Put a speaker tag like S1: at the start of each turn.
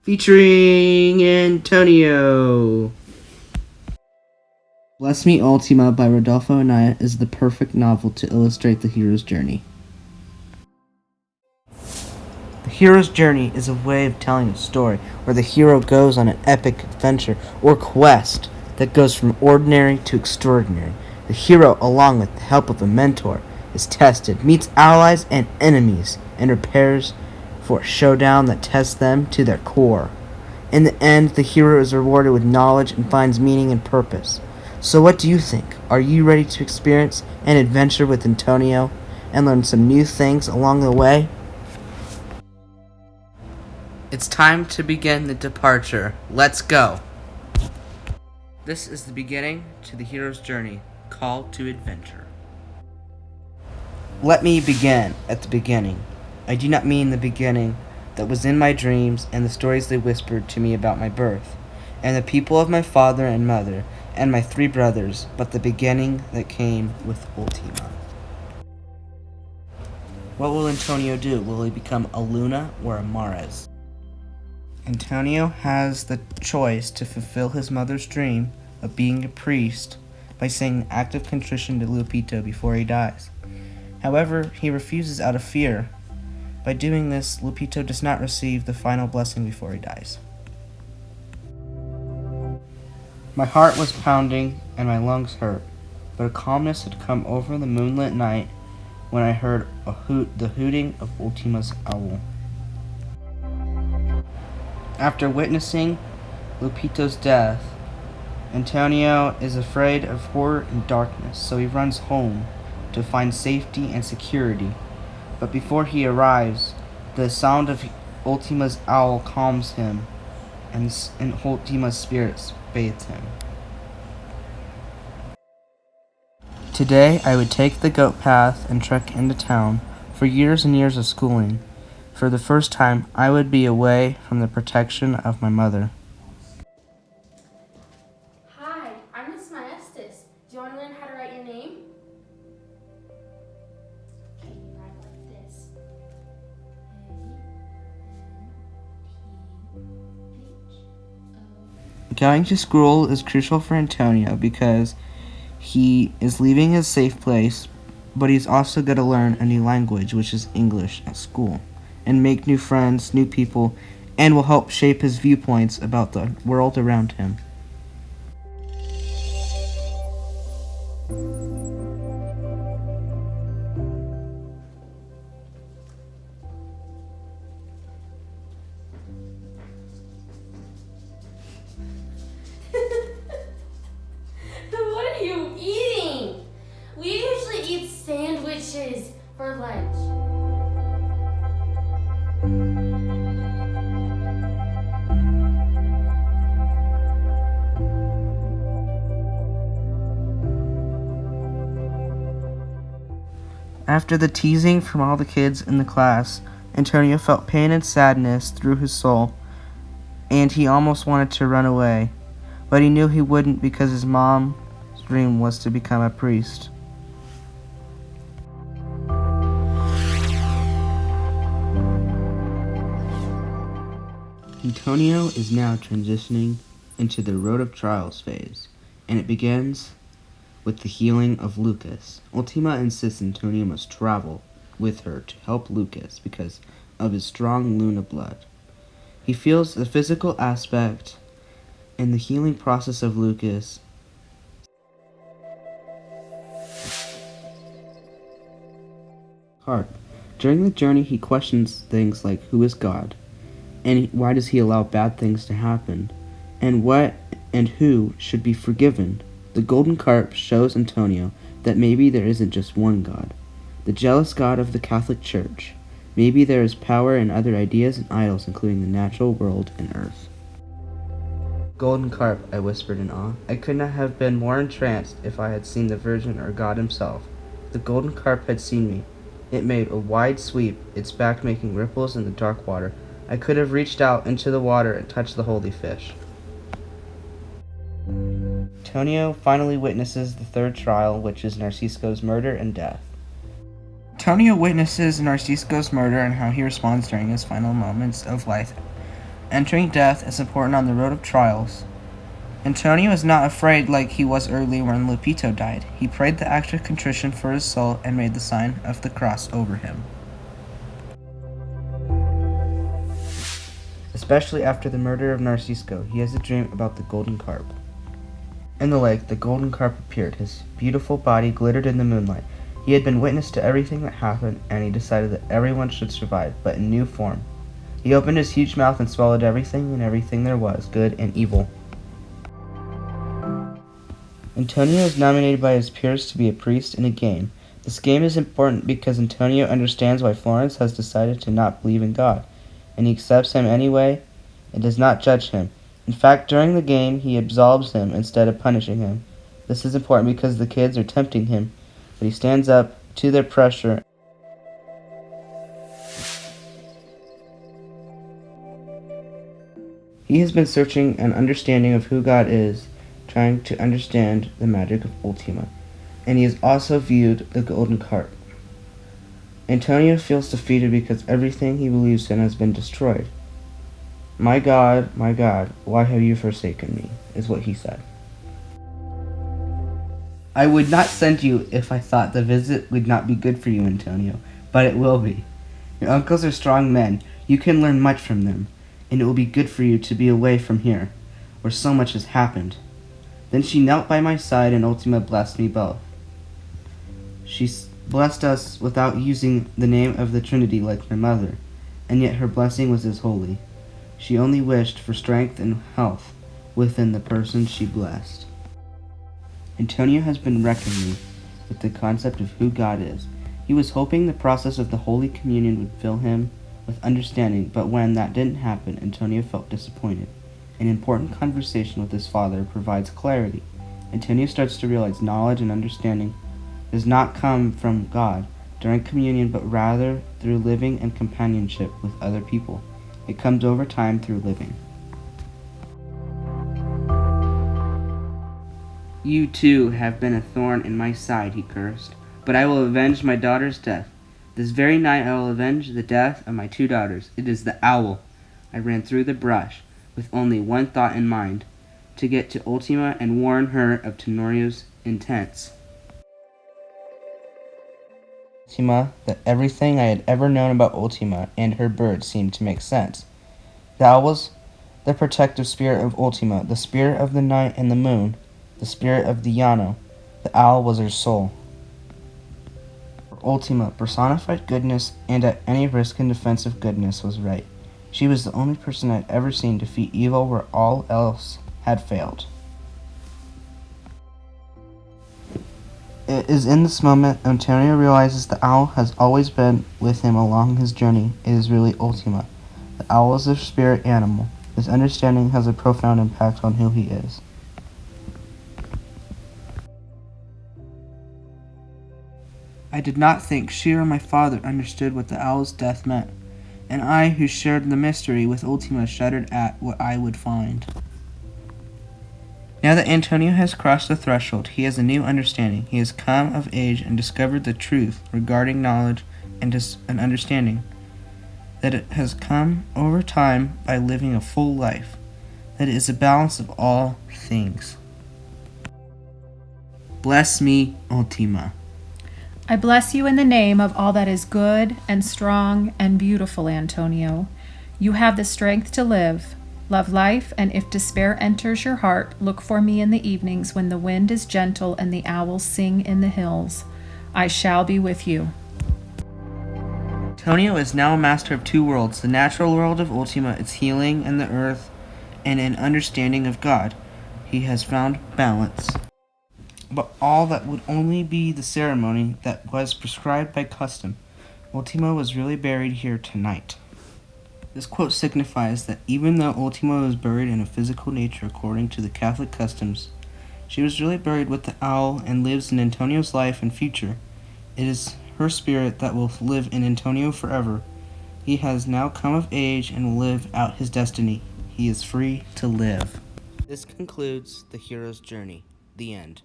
S1: featuring Antonio. Bless Me Ultima by Rodolfo Anaya is the perfect novel to illustrate the hero's journey. The hero's journey is a way of telling a story where the hero goes on an epic adventure or quest that goes from ordinary to extraordinary. The hero, along with the help of a mentor, is tested, meets allies and enemies, and prepares for a showdown that tests them to their core. In the end, the hero is rewarded with knowledge and finds meaning and purpose. So what do you think? Are you ready to experience an adventure with Antonio and learn some new things along the way? It's time to begin the departure. Let's go! This is the beginning to the hero's journey, call to adventure. Let me begin at the beginning. I do not mean the beginning that was in my dreams and the stories they whispered to me about my birth, and the people of my father and mother, and my 3 brothers, but the beginning that came with Ultima. What will Antonio do? Will he become a Luna or a Mares? Antonio has the choice to fulfill his mother's dream of being a priest by saying an act of contrition to Lupito before he dies. However, he refuses out of fear. By doing this, Lupito does not receive the final blessing before he dies. My heart was pounding and my lungs hurt, but a calmness had come over the moonlit night when I heard the hooting of Ultima's owl. After witnessing Lupito's death, Antonio is afraid of horror and darkness, so he runs home to find safety and security. But before he arrives, the sound of Ultima's owl calms him, and Ultima's spirits bathe him. Today, I would take the goat path and trek into town. For years and years of schooling, for the first time, I would be away from the protection of my mother.
S2: Hi, I'm Miss Maestas. Do you want to learn how to write your name? Okay, you write like this. A-N-T-H-O.
S1: Going to school is crucial for Antonio because he is leaving his safe place, but he's also going to learn a new language, which is English, at school, and make new friends, new people, and will help shape his viewpoints about the world around him.
S2: What are you eating? We usually eat sandwiches for lunch.
S1: After the teasing from all the kids in the class, Antonio felt pain and sadness through his soul, and he almost wanted to run away, but he knew he wouldn't because his mom's dream was to become a priest. Antonio is now transitioning into the Road of Trials phase, and it begins with the healing of Lucas. Ultima insists Antonio must travel with her to help Lucas because of his strong Luna blood. He feels the physical aspect in the healing process of Lucas hard. During the journey, he questions things like who is God, and why does he allow bad things to happen, and what and who should be forgiven. The golden carp shows Antonio that maybe there isn't just one God, the jealous God of the Catholic Church. Maybe there is power in other ideas and idols, including the natural world and earth. Golden carp, I whispered in awe. I could not have been more entranced if I had seen the Virgin or God himself. The golden carp had seen me. It made a wide sweep, its back making ripples in the dark water. I could have reached out into the water and touched the holy fish. Antonio finally witnesses the third trial, which is Narcisco's murder and death. Antonio witnesses Narcisco's murder and how he responds during his final moments of life Entering death is important on the road of trials. Antonio is not afraid like he was earlier when Lupito died. He prayed the act of contrition for his soul and made the sign of the cross over him. Especially after the murder of Narcisco, he has a dream about the golden carp. In the lake, the golden carp appeared. His beautiful body glittered in the moonlight. He had been witness to everything that happened, and he decided that everyone should survive, but in new form. He opened his huge mouth and swallowed everything and everything there was, good and evil. Antonio is nominated by his peers to be a priest in a game. This game is important because Antonio understands why Florence has decided to not believe in God, and he accepts him anyway and does not judge him. In fact, during the game, he absolves him instead of punishing him. This is important because the kids are tempting him, but he stands up to their pressure. He has been searching an understanding of who God is, trying to understand the magic of Ultima, and he has also viewed the golden carp. Antonio feels defeated because everything he believes in has been destroyed. My God, why have you forsaken me?" is what he said. "I would not send you if I thought the visit would not be good for you, Antonio, but it will be. Your uncles are strong men. You can learn much from them, and it will be good for you to be away from here, where so much has happened." Then she knelt by my side, and Ultima blessed me both. She blessed us without using the name of the Trinity like her mother, and yet her blessing was as holy. She only wished for strength and health within the person she blessed. Antonio has been reckoning with the concept of who God is. He was hoping the process of the Holy Communion would fill him with understanding, but when that didn't happen, Antonio felt disappointed. An important conversation with his father provides clarity. Antonio starts to realize knowledge and understanding does not come from God during communion, but rather through living in companionship with other people. It comes over time through living. "You too have been a thorn in my side," he cursed, "but I will avenge my daughter's death. This very night I will avenge the death of my 2 daughters. It is the owl." I ran through the brush with only one thought in mind, to get to Ultima and warn her of Tenorio's intents. That everything I had ever known about Ultima and her bird seemed to make sense. The owl was the protective spirit of Ultima, the spirit of the night and the moon, the spirit of the Llano. The owl was her soul. Ultima personified goodness, and at any risk in defense of goodness was right. She was the only person I'd ever seen defeat evil where all else had failed. It is in this moment Antonio realizes the owl has always been with him along his journey. It is really Ultima. The owl is a spirit animal. This understanding has a profound impact on who he is. I did not think she or my father understood what the owl's death meant, and I, who shared the mystery with Ultima, shuddered at what I would find. Now that Antonio has crossed the threshold, he has a new understanding. He has come of age and discovered the truth regarding knowledge and an understanding. That it has come over time by living a full life. That it is a balance of all things. Bless me, Ultima.
S3: I bless you in the name of all that is good and strong and beautiful, Antonio. You have the strength to live. Love life, and if despair enters your heart, look for me in the evenings when the wind is gentle and the owls sing in the hills. I shall be with you.
S1: Antonio is now a master of 2 worlds, the natural world of Ultima, its healing, and the earth, and an understanding of God. He has found balance. But all that would only be the ceremony that was prescribed by custom. Ultima was really buried here tonight. This quote signifies that even though Ultima was buried in a physical nature according to the Catholic customs, she was really buried with the owl and lives in Antonio's life and future. It is her spirit that will live in Antonio forever. He has now come of age and will live out his destiny. He is free to live. This concludes the hero's journey. The end.